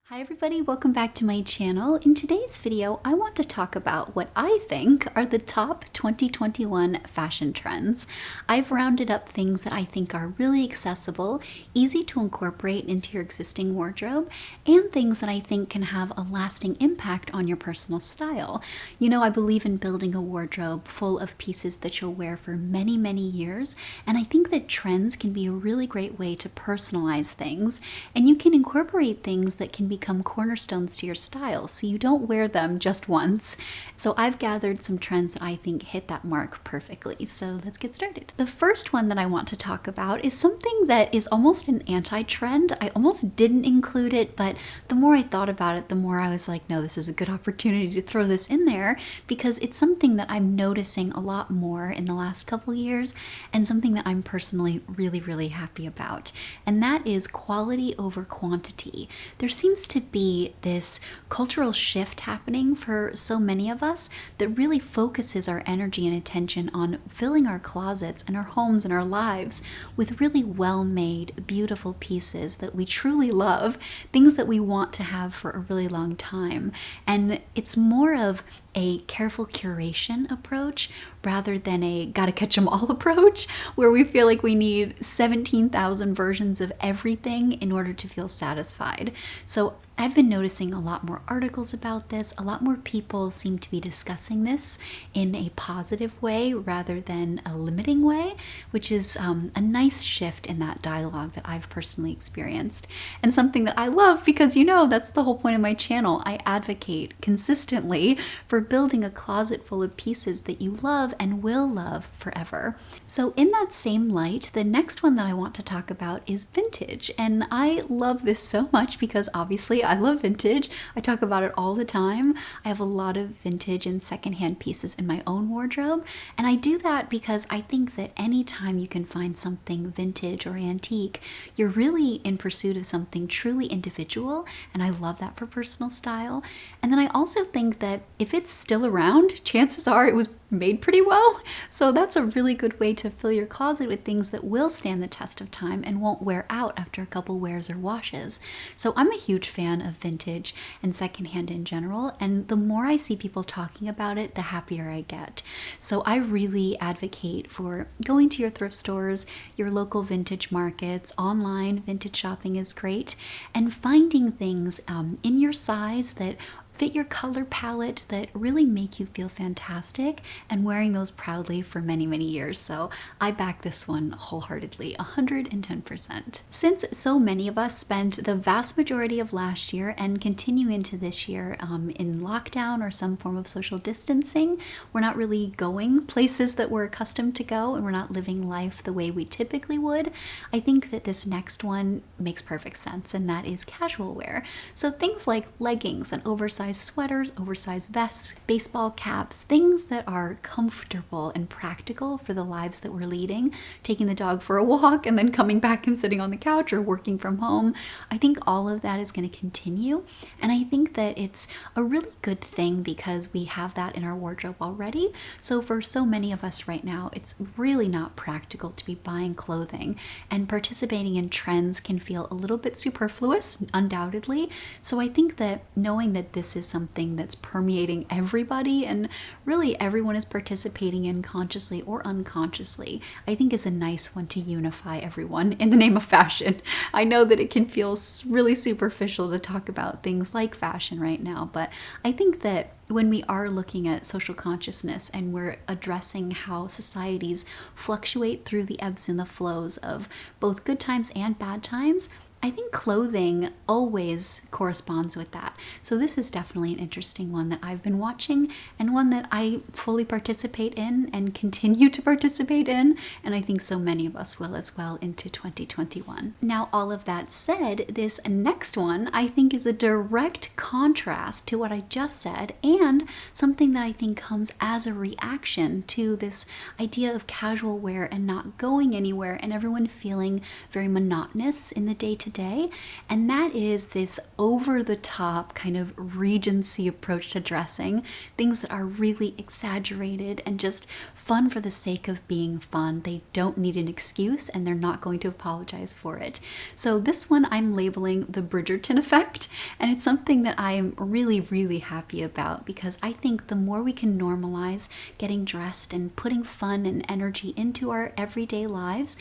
Hi everybody, welcome back to my channel. In today's video, I want to talk about what I think are the top 2021 fashion trends. I've rounded up things that I think are really accessible, easy to incorporate into your existing wardrobe, and things that I think can have a lasting impact on your personal style. You know, I believe in building a wardrobe full of pieces that you'll wear for many, many years, and I think that trends can be a really great way to personalize things, and you can incorporate things that can become cornerstones to your style so you don't wear them just once. So I've gathered some trends that I think hit that mark perfectly. So let's get started. The first one that I want to talk about is something that is almost an anti-trend. I almost didn't include it, but the more I thought about it, the more I was like, no, this is a good opportunity to throw this in there because it's something that I'm noticing a lot more in the last couple years and something that I'm personally really happy about. And that is quality over quantity. There seems to be this cultural shift happening for so many of us that really focuses our energy and attention on filling our closets and our homes and our lives with really well-made, beautiful pieces that we truly love, things that we want to have for a really long time. And it's more of a careful curation approach rather than a gotta catch them all approach where we feel like we need 17,000 versions of everything in order to feel satisfied. So I've been noticing a lot more articles about this. A lot more people seem to be discussing this in a positive way rather than a limiting way, which is a nice shift in that dialogue that I've personally experienced and something that I love because, you know, that's the whole point of my channel. I advocate consistently for building a closet full of pieces that you love and will love forever. So in that same light, the next one that I want to talk about is vintage. And I love this so much because obviously I love vintage. I talk about it all the time. I have a lot of vintage and secondhand pieces in my own wardrobe. And I do that because I think that anytime you can find something vintage or antique, you're really in pursuit of something truly individual. And I love that for personal style. And then I also think that if it's still around, chances are it was made pretty well. So that's a really good way to fill your closet with things that will stand the test of time and won't wear out after a couple wears or washes. So I'm a huge fan of vintage and secondhand in general, and the more I see people talking about it, the happier I get. So I really advocate for going to your thrift stores, your local vintage markets, online vintage shopping is great, and finding things in your size that fit your color palette that really make you feel fantastic and wearing those proudly for many years. So I back this one wholeheartedly, 110%. Since so many of us spent the vast majority of last year and continue into this year in lockdown or some form of social distancing, we're not really going places that we're accustomed to go and we're not living life the way we typically would. I think that this next one makes perfect sense, and that is casual wear. So things like leggings and oversized sweaters, oversized vests, baseball caps, things that are comfortable and practical for the lives that we're leading, taking the dog for a walk and then coming back and sitting on the couch or working from home. I think all of that is going to continue, and I think that it's a really good thing because we have that in our wardrobe already. So for so many of us right now, it's really not practical to be buying clothing, and participating in trends can feel a little bit superfluous, undoubtedly. So I think that knowing that this is something that's permeating everybody and really everyone is participating in consciously or unconsciously, I think is a nice one to unify everyone in the name of fashion. I know that it can feel really superficial to talk about things like fashion right now, but I think that when we are looking at social consciousness and we're addressing how societies fluctuate through the ebbs and the flows of both good times and bad times, I think clothing always corresponds with that. So this is definitely an interesting one that I've been watching and one that I fully participate in and continue to participate in. And I think so many of us will as well into 2021. Now, all of that said, this next one I think is a direct contrast to what I just said and something that I think comes as a reaction to this idea of casual wear and not going anywhere and everyone feeling very monotonous in the day-to-day day, and that is this over-the-top kind of Regency approach to dressing, things that are really exaggerated and just fun for the sake of being fun. They don't need an excuse, and they're not going to apologize for it. So this one I'm labeling the Bridgerton effect, and it's something that I am really, really happy about, because I think the more we can normalize getting dressed and putting fun and energy into our everyday lives,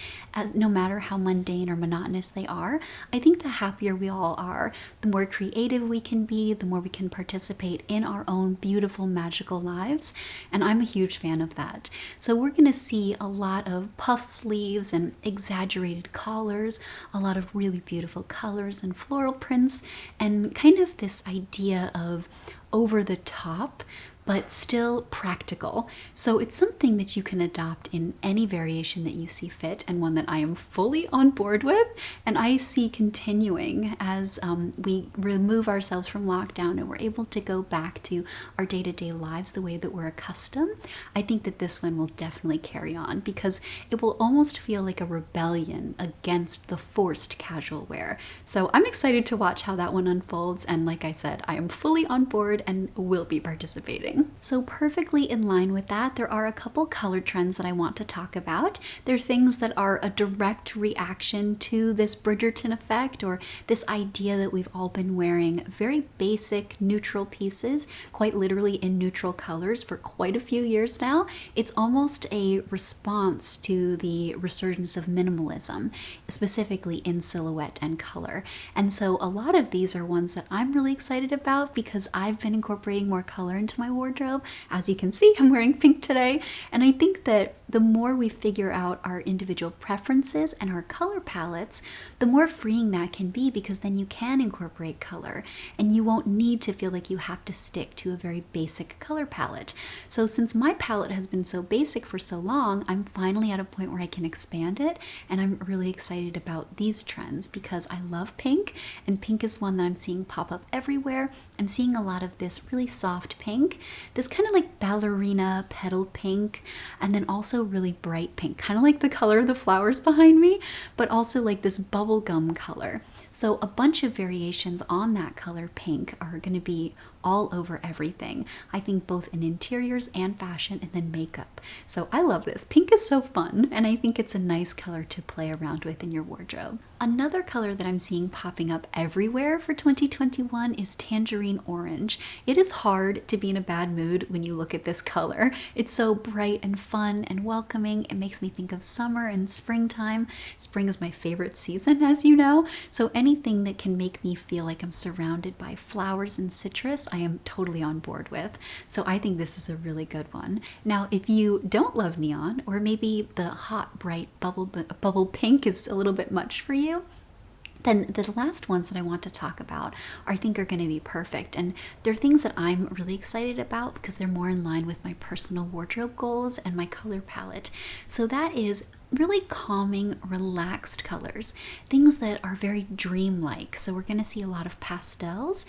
no matter how mundane or monotonous they are, I think the happier we all are. The more creative we can be, the more we can participate in our own beautiful, magical lives, and I'm a huge fan of that. So we're going to see a lot of puff sleeves and exaggerated collars, a lot of really beautiful colors and floral prints, and kind of this idea of over the top but still practical. So it's something that you can adopt in any variation that you see fit, and one that I am fully on board with, and I see continuing as we remove ourselves from lockdown and we're able to go back to our day-to-day lives the way that we're accustomed. I think that this one will definitely carry on, because it will almost feel like a rebellion against the forced casual wear. So I'm excited to watch how that one unfolds, and like I said, I am fully on board and will be participating. So perfectly in line with that, there are a couple color trends that I want to talk about. They're things that are a direct reaction to this Bridgerton effect, or this idea that we've all been wearing very basic neutral pieces, quite literally in neutral colors, for quite a few years now. It's almost a response to the resurgence of minimalism, specifically in silhouette and color. And so a lot of these are ones that I'm really excited about, because I've been incorporating more color into my wardrobe. As you can see, I'm wearing pink today, and I think that the more we figure out our individual preferences and our color palettes, the more freeing that can be, because then you can incorporate color and you won't need to feel like you have to stick to a very basic color palette. So since my palette has been so basic for so long, I'm finally at a point where I can expand it, and I'm really excited about these trends because I love pink, and pink is one that I'm seeing pop up everywhere. I'm seeing a lot of this really soft pink, this kind of like ballerina petal pink, and then also really bright pink, kind of like the color of the flowers behind me, but also like this bubblegum color. So a bunch of variations on that color pink are going to be all over everything. I think both in interiors and fashion, and then makeup. So I love this. Pink is so fun, and I think it's a nice color to play around with in your wardrobe. Another color that I'm seeing popping up everywhere for 2021 is tangerine orange. It is hard to be in a bad mood when you look at this color. It's so bright and fun and welcoming. It makes me think of summer and springtime. Spring is my favorite season, as you know. So anything that can make me feel like I'm surrounded by flowers and citrus, I am totally on board with. So I think this is a really good one. Now, if you don't love neon, or maybe the hot, bright bubble pink is a little bit much for you, then the last ones that I want to talk about I think are going to be perfect. And they're things that I'm really excited about because they're more in line with my personal wardrobe goals and my color palette. So that is really calming, relaxed colors, things that are very dreamlike. So we're going to see a lot of pastels,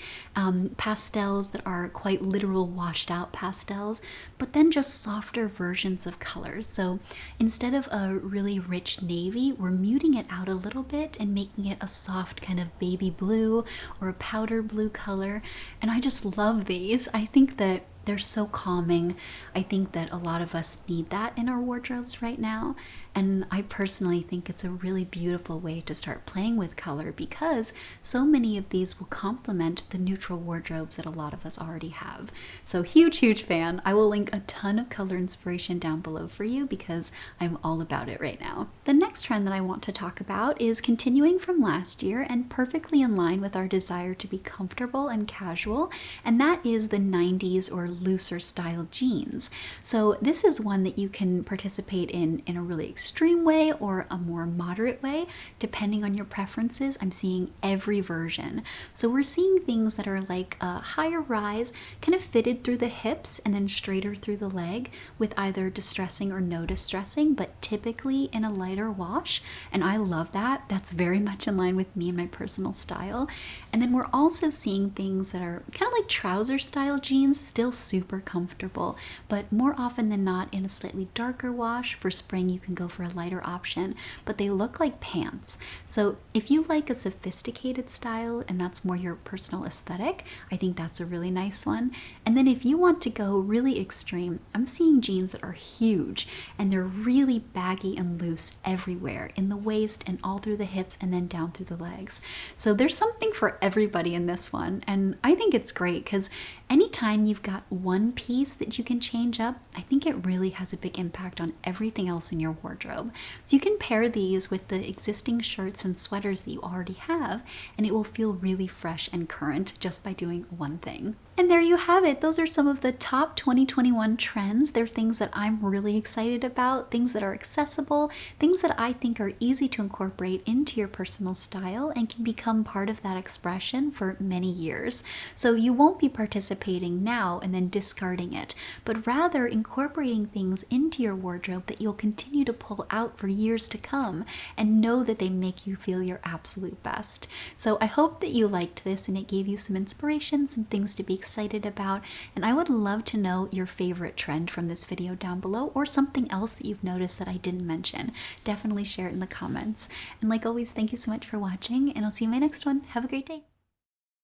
pastels that are quite literal washed out pastels, but then just softer versions of colors. So instead of a really rich navy, we're muting it out a little bit and making it a soft kind of baby blue or a powder blue color. And I just love these. I think that they're so calming. I think that a lot of us need that in our wardrobes right now. And I personally think it's a really beautiful way to start playing with color, because so many of these will complement the neutral wardrobes that a lot of us already have. So huge, huge fan. I will link a ton of color inspiration down below for you because I'm all about it right now. The next trend that I want to talk about is continuing from last year and perfectly in line with our desire to be comfortable and casual, and that is the 90s or looser style jeans. So this is one that you can participate in a really extreme way or a more moderate way, depending on your preferences. I'm seeing every version. So we're seeing things that are like a higher rise, kind of fitted through the hips and then straighter through the leg with either distressing or no distressing, but typically in a lighter wash. And I love that. That's very much in line with me and my personal style. And then we're also seeing things that are kind of like trouser style jeans, still super comfortable, but more often than not in a slightly darker wash. For spring, you can go for a lighter option, but they look like pants. So if you like a sophisticated style and that's more your personal aesthetic, I think that's a really nice one. And then if you want to go really extreme, I'm seeing jeans that are huge and they're really baggy and loose everywhere, in the waist and all through the hips and then down through the legs. So there's something for everybody in this one, and I think it's great because anytime you've got one piece that you can change up, I think it really has a big impact on everything else in your wardrobe. So you can pair these with the existing shirts and sweaters that you already have, and it will feel really fresh and current just by doing one thing. And there you have it. Those are some of the top 2021 trends. They're things that I'm really excited about, things that are accessible, things that I think are easy to incorporate into your personal style and can become part of that expression for many years. So you won't be participating now and then discarding it, but rather incorporating things into your wardrobe that you'll continue to pull out for years to come and know that they make you feel your absolute best. So I hope that you liked this and it gave you some inspiration, some things to be excited about, and I would love to know your favorite trend from this video down below, or something else that you've noticed that I didn't mention. Definitely share it in the comments. And like always, thank you so much for watching, and I'll see you in my next one. Have a great day.